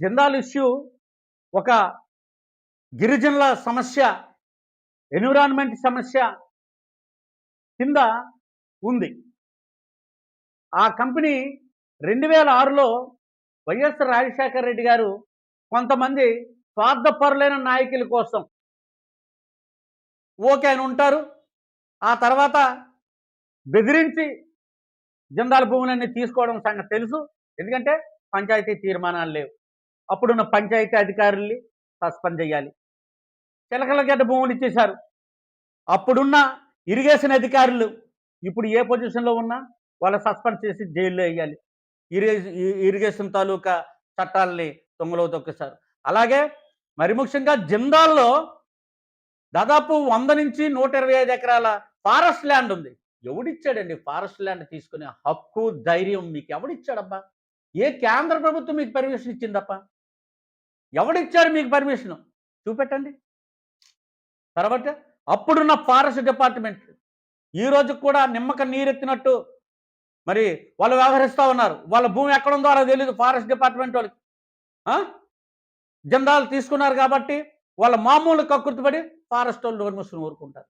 Jindal issue ఒక గిరిజనుల సమస్య, ఎన్విరాన్మెంట్ సమస్య కింద ఉంది. ఆ కంపెనీ 2006లో వైఎస్ రాజశేఖర రెడ్డి గారు కొంతమంది స్వార్థపరులైన నాయకుల కోసం ఓకే ఆయన ఉంటారు. ఆ తర్వాత బెదిరించి జిందాల్ భూములన్నీ తీసుకోవడం సంగతి తెలుసు. ఎందుకంటే పంచాయతీ తీర్మానాలు లేవు. అప్పుడున్న పంచాయతీ అధికారుల్ని సస్పెండ్ చేయాలి. చిలకలగడ్డ భూములు ఇచ్చేశారు. అప్పుడున్న ఇరిగేషన్ అధికారులు ఇప్పుడు ఏ పొజిషన్లో ఉన్నా వాళ్ళ సస్పెండ్ చేసి జైల్లో వేయాలి. ఇరిగేషన్ తాలూకా చట్టాలని తొంగలో తొక్కేశారు. అలాగే మరి ముఖ్యంగా జిందాల్లో దాదాపు 100 నుంచి 125 ఎకరాల ఫారెస్ట్ ల్యాండ్ ఉంది. ఎవడిచ్చాడండి ఫారెస్ట్ ల్యాండ్ తీసుకునే హక్కు, ధైర్యం మీకు ఎవడిచ్చాడబ్బా? ఏ కేంద్ర ప్రభుత్వం మీకు పర్మిషన్ ఇచ్చిందప్ప? ఎవడిచ్చాడు మీకు పర్మిషను? చూపెట్టండి. తర్వాత అప్పుడున్న ఫారెస్ట్ డిపార్ట్మెంట్ ఈ రోజు కూడా నిమ్మక నీరెత్తినట్టు మరి వాళ్ళు వ్యవహరిస్తూ ఉన్నారు. వాళ్ళ భూమి ఎక్కడుందో వాళ్ళకి తెలియదు ఫారెస్ట్ డిపార్ట్మెంట్ వాళ్ళకి. జిందాల్ తీసుకున్నారు కాబట్టి వాళ్ళ మామూలు కక్కుర్తిపడి ఫారెస్ట్ వాళ్ళు నోరు మూసుకుని ఊరుకుంటారు.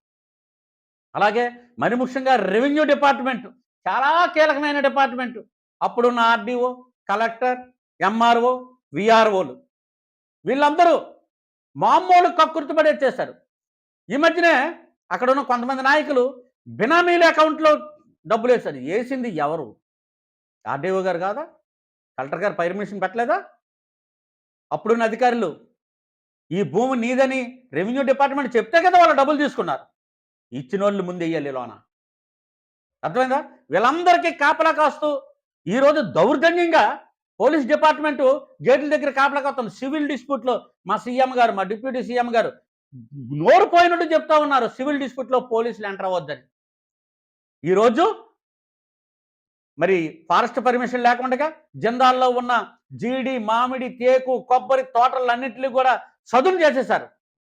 అలాగే మరి ముఖ్యంగా రెవెన్యూ డిపార్ట్మెంట్ చాలా కీలకమైన డిపార్ట్మెంట్. అప్పుడున్న ఆర్డీఓ, కలెక్టర్, ఎంఆర్ఓ, విఆర్ఓలు వీళ్ళందరూ మామూలు కక్కుర్తిపడి చేశారు. ఈ మధ్యనే అక్కడ ఉన్న కొంతమంది నాయకులు బినామీల అకౌంట్లో డబ్బులు వేశారు. వేసింది ఎవరు? ఆర్డీఓ గారు కాదా? కలెక్టర్ గారు పర్మిషన్ పెట్టలేదా? అప్పుడున్న అధికారులు ఈ భూమి నీదని రెవెన్యూ డిపార్ట్మెంట్ చెప్తే కదా వాళ్ళు డబ్బులు తీసుకున్నారు. ఇచ్చిన వాళ్ళు ముందు వేయాలి లోన. అర్థమైందా? వీళ్ళందరికీ కాపలా కాస్తూ ఈరోజు దౌర్జన్యంగా పోలీస్ డిపార్ట్మెంటు గేట్ల దగ్గర కాపలా కాస్తుంది. సివిల్ డిస్ప్యూట్లో మా సీఎం గారు, మా డిప్యూటీ సీఎం గారు నోరు పోయినట్టు చెప్తా ఉన్నారు సివిల్ డిస్ప్యూట్లో పోలీసులు ఎంటర్ అవ్వద్దని. ఈరోజు మరి ఫారెస్ట్ పర్మిషన్ లేకుండా జిందాల్లో ఉన్న జీడి, మామిడి, తేకు, కొబ్బరి తోటలన్నింటినీ కూడా సదును చేసేశారు.